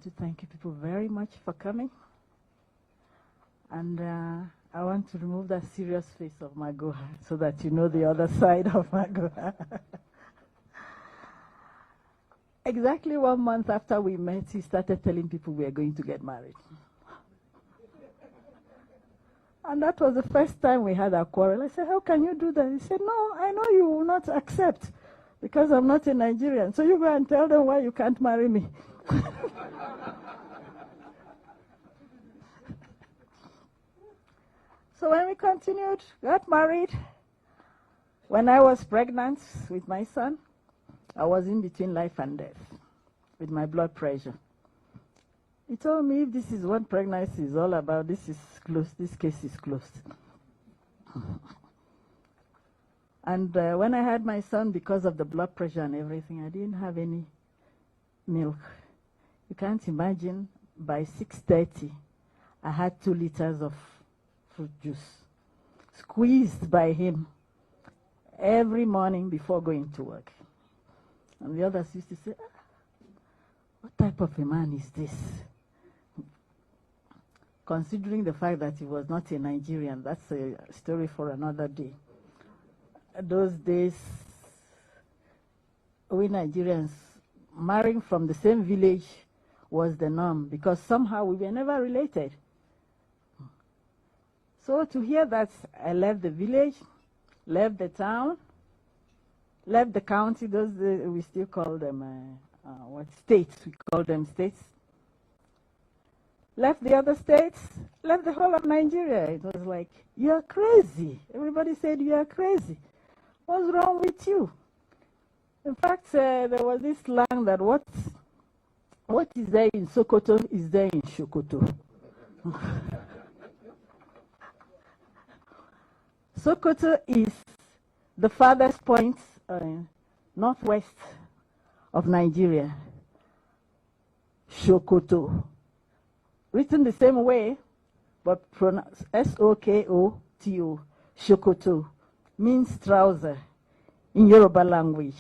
to thank you people very much for coming. And I want to remove that serious face of Magoha so that you know the other side of Magoha. Exactly 1 month after we met, he started telling people we are going to get married. And that was the first time we had a quarrel. I said, how can you do that? He said, no, I know you will not accept because I'm not a Nigerian. So you go and tell them why you can't marry me. So when we continued, got married. When I was pregnant with my son, I was in between life and death with my blood pressure. He told me if this is what pregnancy is all about, this is closed, this case is closed. And when I had my son, because of the blood pressure and everything, I didn't have any milk. You can't imagine, by 6:30, I had 2 liters of fruit juice, squeezed by him every morning before going to work. And the others used to say, what type of a man is this? Considering the fact that he was not a Nigerian, that's a story for another day. Those days, we Nigerians marrying from the same village was the norm because somehow we were never related. So to hear that I left the village, left the town, left the county, those we still call them states, we call them states. Left the other states, left the whole of Nigeria. It was like, you're crazy. Everybody said, you are crazy. What's wrong with you? In fact, there was this slang that what is there in Sokoto is there in Shokoto. Sokoto is the farthest point northwest of Nigeria. Shokoto. Written the same way, but pronounced S-O-K-O-T-O. Shokoto means trouser in Yoruba language.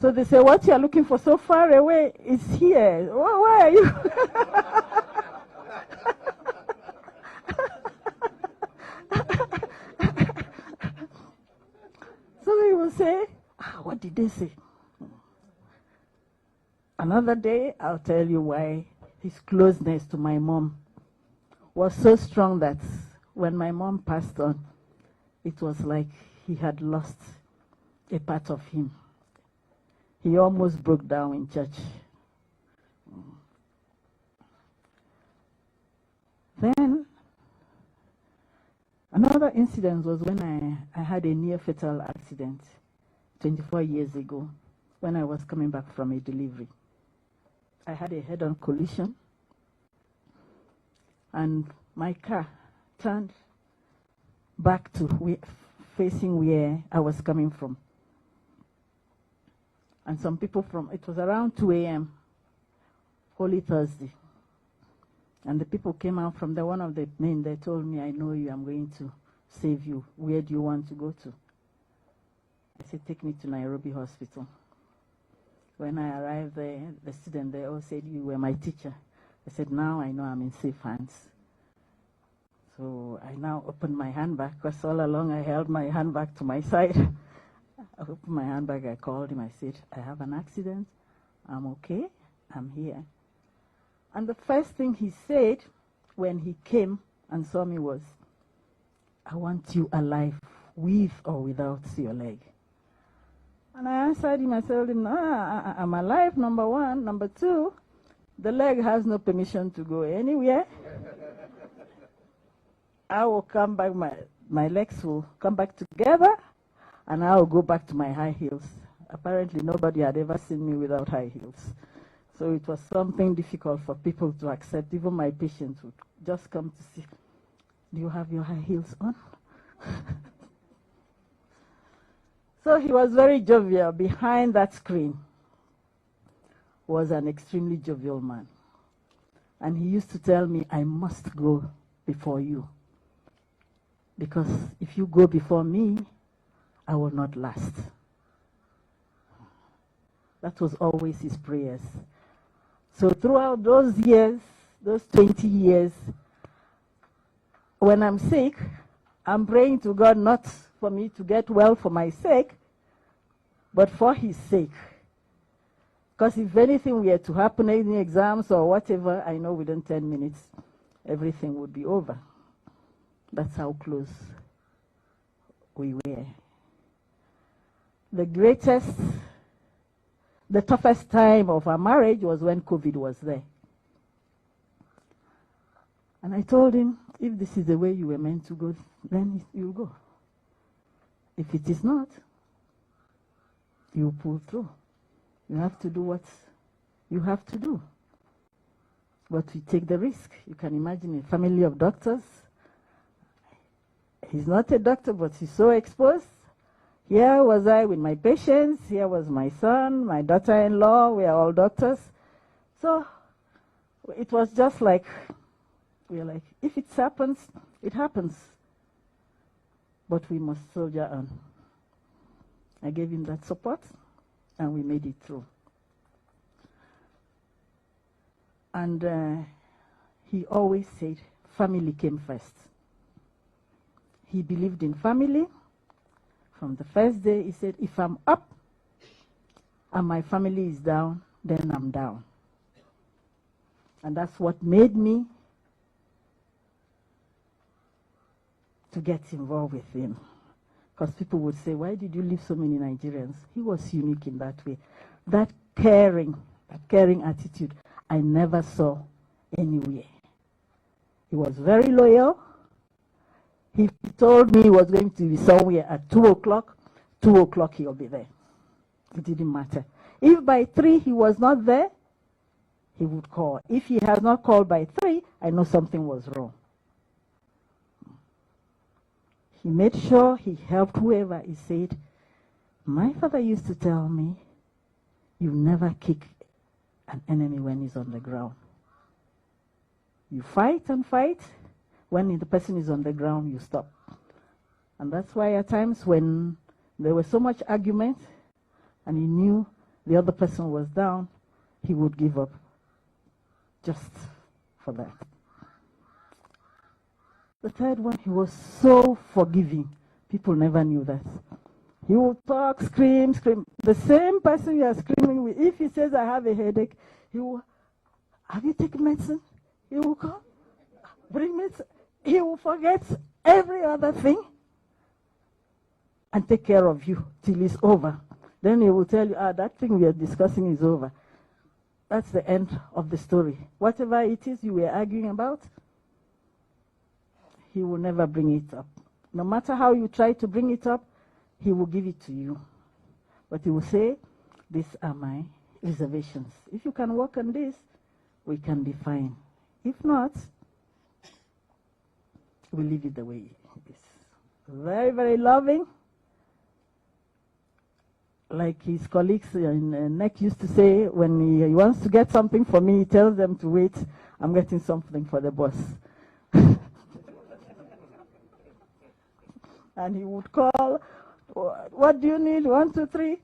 So they say, what you are looking for so far away is here. Why are you? So they will say, what did they say? Another day, I'll tell you why his closeness to my mom was so strong that when my mom passed on, it was like he had lost a part of him. He almost broke down in church. Then, another incident was when I had a near-fatal accident 24 years ago when I was coming back from a delivery. I had a head-on collision, and my car turned back to facing where I was coming from. And some people it was around 2 a.m., Holy Thursday. And the people came out from one of the men, they told me, I know you, I'm going to save you. Where do you want to go to? I said, take me to Nairobi Hospital. When I arrived there, the students, they all said, you were my teacher. I said, now I know I'm in safe hands. So I now opened my handbag, because all along I held my handbag to my side. I opened my handbag, I called him, I said, I have an accident, I'm okay, I'm here. And the first thing he said when he came and saw me was, I want you alive, with or without your leg. And I answered him, I told him, I'm alive, number one. Number two, the leg has no permission to go anywhere. I will come back, my legs will come back together, and I will go back to my high heels. Apparently, nobody had ever seen me without high heels. So it was something difficult for people to accept. Even my patients would just come to see, do you have your high heels on? So he was very jovial. Behind that screen was an extremely jovial man. And he used to tell me, I must go before you. Because if you go before me, I will not last. That was always his prayers. So throughout those years, those 20 years, when I'm sick, I'm praying to God not for me to get well for my sake, but for his sake. Because if anything were to happen, any exams or whatever, I know within 10 minutes, everything would be over. That's how close we were. The toughest time of our marriage was when COVID was there. And I told him, if this is the way you were meant to go, then you'll go. If it is not, you pull through. You have to do what you have to do. But we take the risk. You can imagine a family of doctors. He's not a doctor, but he's so exposed. Here was I with my patients. Here was my son, my daughter-in-law. We are all doctors. So it was just like, we are like, if it happens, it happens. But we must soldier on. I gave him that support, and we made it through. And he always said, family came first. He believed in family. From the first day, he said, if I'm up and my family is down, then I'm down. And that's what made me to get involved with him. Because people would say, why did you leave so many Nigerians? He was unique in that way. That caring attitude, I never saw anywhere. He was very loyal. He told me he was going to be somewhere at 2 o'clock. 2 o'clock he'll be there. It didn't matter. If by 3 he was not there, he would call. If he has not called by 3, I know something was wrong. He made sure he helped whoever. He said, my father used to tell me, you never kick an enemy when he's on the ground. You fight and fight. When the person is on the ground, you stop. And that's why at times when there was so much argument and he knew the other person was down, he would give up just for that. The third one, he was so forgiving. People never knew that. He would talk, scream. The same person you are screaming with, if he says, I have a headache, he will, have you taken medicine? He will come, bring medicine. He will forget every other thing and take care of you till it's over. Then he will tell you, that thing we are discussing is over. That's the end of the story. Whatever it is you were arguing about, he will never bring it up. No matter how you try to bring it up, he will give it to you. But he will say, these are my reservations. If you can work on this, we can be fine. If not, we'll leave it the way it is. Very, very loving. Like his colleagues in NEC used to say, when he wants to get something for me, he tells them to wait. I'm getting something for the boss. And he would call, what do you need? 1, 2, 3.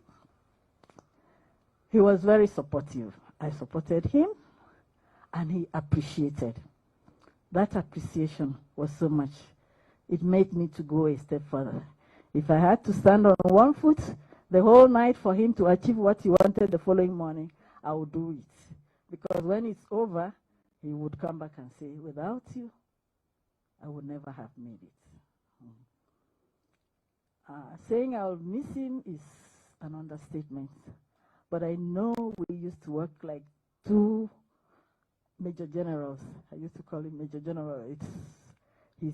He was very supportive. I supported him, and he appreciated. That appreciation was so much. It made me to go a step further. If I had to stand on one foot the whole night for him to achieve what he wanted the following morning, I would do it. Because when it's over, he would come back and say, without you, I would never have made it. Saying I'll miss him is an understatement. But I know we used to work like 2 Major Generals. I used to call him Major General. He's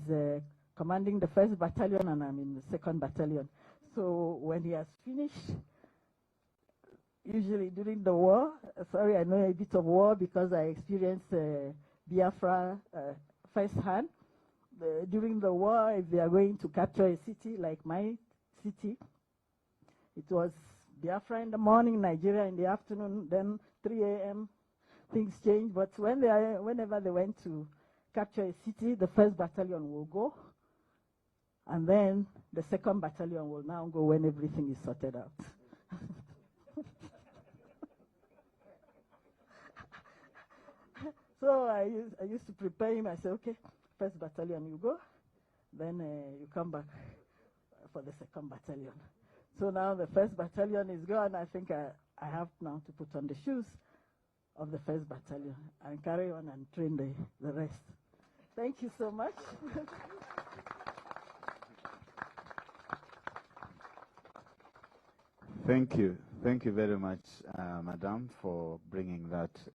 commanding the 1st Battalion, and I'm in the 2nd Battalion. So when he has finished, usually during the war, sorry, I know a bit of war because I experienced Biafra firsthand. During the war, if they are going to capture a city like my city, it was Biafra in the morning, Nigeria in the afternoon, then 3 a.m. things change. But whenever they went to capture a city, the 1st Battalion will go, and then the 2nd Battalion will now go when everything is sorted out. So I used to prepare him. I said, okay, 1st Battalion, you go. Then you come back for the 2nd Battalion. So now the 1st Battalion is gone. I think I have now to put on the shoes of the 1st Battalion and carry on and train the rest. Thank you so much. Thank you. Thank you very much, Madam, for bringing that